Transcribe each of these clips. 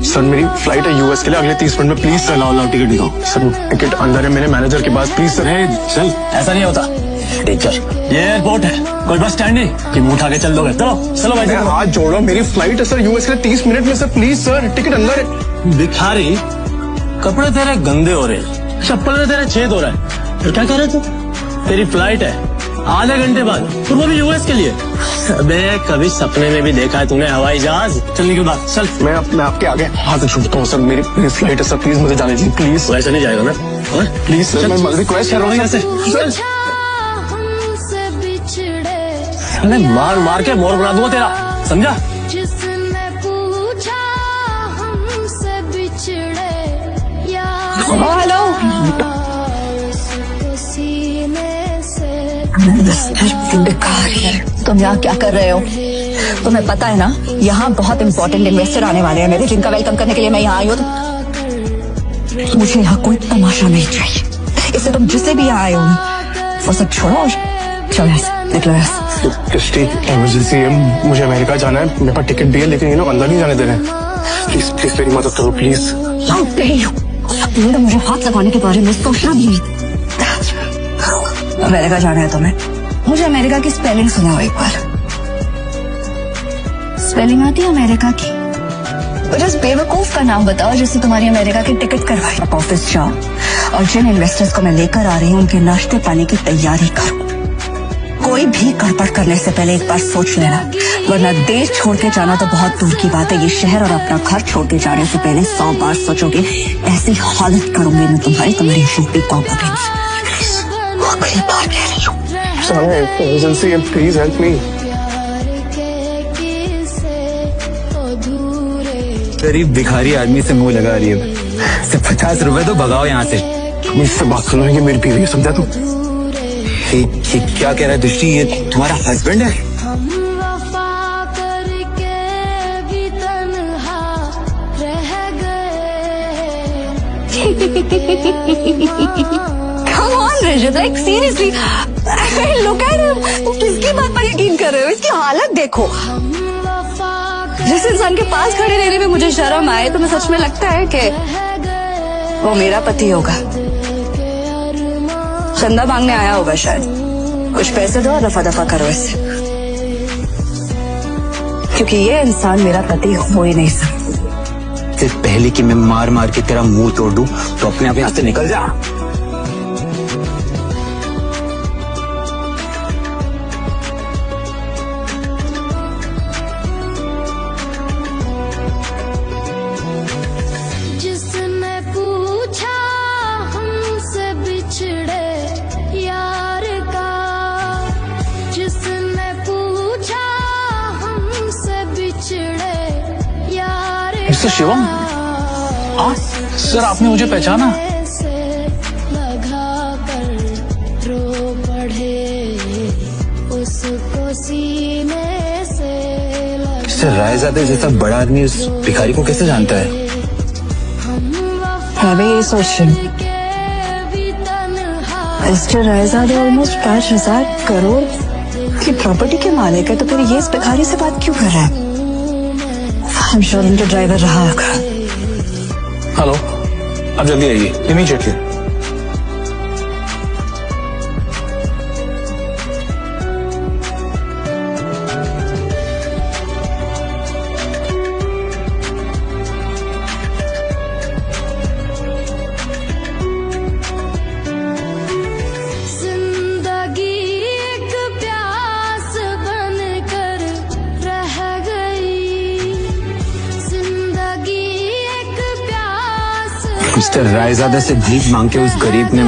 Sir मेरी flight है US के लिए अगले 30 मिनट में, प्लीज सर। लाओ टिकट दिखाओ। सर टिकट अंदर है मेरे मैनेजर के पास, प्लीज सर। चल, ऐसा नहीं होता। टीचर, ये एयरपोर्ट है, कोई बस स्टैंड नहीं कि मुंह उठा के चल दोगे। चलो भाई, हाथ जोड़ो, मेरी फ्लाइट है सर यूएस के लिए 30 मिनट में सर, प्लीज सर। टिकट अंदर है। भिखारी, कपड़े तेरे गंदे हो रहे हैं, चप्पल में तेरे छेद हो रहा है, फिर क्या कर रहे तू? तेरी फ्लाइट है आधे घंटे बाद, फिर वो भी यूएस के लिए। अबे कभी सपने में भी देखा है तूने हवाई जहाज? चलने के बाद चल। मैं आपके आगे हाथ छूटता हूँ सर, मेरी फ्लाइट है सर, प्लीज मुझे जाने दीजिए प्लीज। ऐसा नहीं जाएगा ना, प्लीज सर, मैं रिक्वेस्ट कर रहा हूँ ऐसे। मार मार के मोर बना दूंगा तेरा, समझा? हेलो, तुम यहाँ क्या कर रहे हो? तुम्हें पता है ना, यहाँ बहुत इंपॉर्टेंट इन्वेस्टर आने वाले हैं मेरे, जिनका वेलकम करने के लिए मैं यहाँ आई हूँ। तो मुझे यहाँ कोई तमाशा नहीं चाहिए, इससे तुम जिससे भी यहाँ आए हो वो सब छोड़ो और चलो निकलो यहाँ। क्रिस्टी, इमरजेंसी है, मुझे अमेरिका जाना है, मेरे पास टिकट भी है, लेकिन ये लोग अंदर नहीं जाने दे रहे हैं। प्लीज प्लीज मेरी मदद करो प्लीज। तुमने मुझे हाथ लगाने के बारे में सोचना भी नहीं। अमेरिका जाना है तुम्हें? मुझे अमेरिका की स्पेलिंग सुनाओ एक बार। स्पेलिंग आती है अमेरिका की? मुझे उस बेवकूफ का नाम बताओ जिससे तुम्हारी अमेरिका की टिकट करवाई। आप ऑफिस जाओ और जिन इन्वेस्टर्स को मैं लेकर आ रही हूँ उनके नाश्ते पानी की तैयारी करो। कोई भी गड़बड़ करने से पहले एक बार सोच लेना, वरना देश छोड़ के जाना तो बहुत दूर की बात है, ये शहर और अपना घर छोड़ के जाने से पहले 100 बार सोचोगे। ऐसी हालत करूंगी मैं तुम्हारी रोटी कॉप हो गई। आखिरी बार कह रही हूँ, इमरजेंसी है, प्लीज हेल्प मी। गरीब भिखारी आदमी से मुंह लगा रही है, सिर्फ 50 रुपए तो भगाओ यहाँ से। मुझसे बात सुनो, ये मेरी बीवी है, समझा तू? ये क्या कह रहा है दृष्टि, ये तुम्हारा हस्बैंड है? Come on, Rajat, like seriously, look at him. किसकी बात पर यकीन कर रहे हो? इसकी हालत देखो। जिस इंसान के पास खड़े रहने में मुझे शर्म आए, तो मैं सच में लगता है कि वो मेरा पति होगा। चंदा मांगने आया होगा शायद, कुछ पैसे दो और रफा दफा करो इससे, क्योंकि ये इंसान मेरा पति हो ही नहीं सकता। इससे पहले कि मैं मार मार के तेरा मुंह तोड़ दूं, तो अपने आप यहाँ से निकल जा। मिस्टर शिवम, आप सर, आपने मुझे पहचाना? मिस्टर रायजादे जैसा बड़ा आदमी उस भिखारी को कैसे जानता है? मैं भी ये सोच रही हूँ। मिस्टर रायजादे ऑलमोस्ट 5,000 करोड़ की प्रॉपर्टी के मालिक है, तो फिर ये इस भिखारी से बात क्यों कर रहा है? I'm sure उनका ड्राइवर रहा होगा। हेलो, आप जल्दी आइए, इमीडिएटली। मिस्टर रायजादा से भीख मांग के उस गरीब ने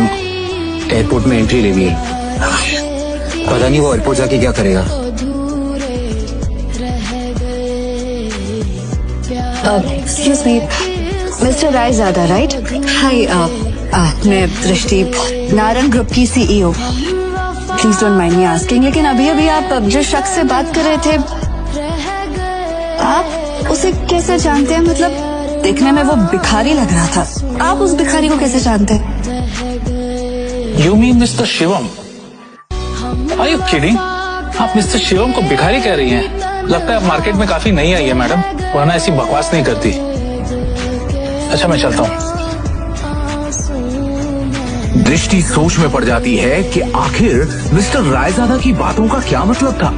एयरपोर्ट में एंट्री ले ली है। पता नहीं वो एयरपोर्ट जाके क्या करेगा। Excuse me, mister Raizada right? Hi, मैं दृष्टि, नारंग ग्रुप की CEO। Please don't mind me asking, लेकिन अभी अभी आप जिस शख्स से बात कर रहे थे, आप उसे कैसे जानते हैं? मतलब देखने में वो भिखारी लग रहा था, आप उस भिखारी को कैसे जानते हैं? You mean mister Shivam? Are you kidding? आप मिस्टर शिवम को भिखारी कह रही हैं? लगता है आप मार्केट में काफी नई आई है मैडम, वरना ऐसी बकवास नहीं करती। अच्छा मैं चलता हूँ। दृष्टि सोच में पड़ जाती है कि आखिर मिस्टर रायजादा की बातों का क्या मतलब था।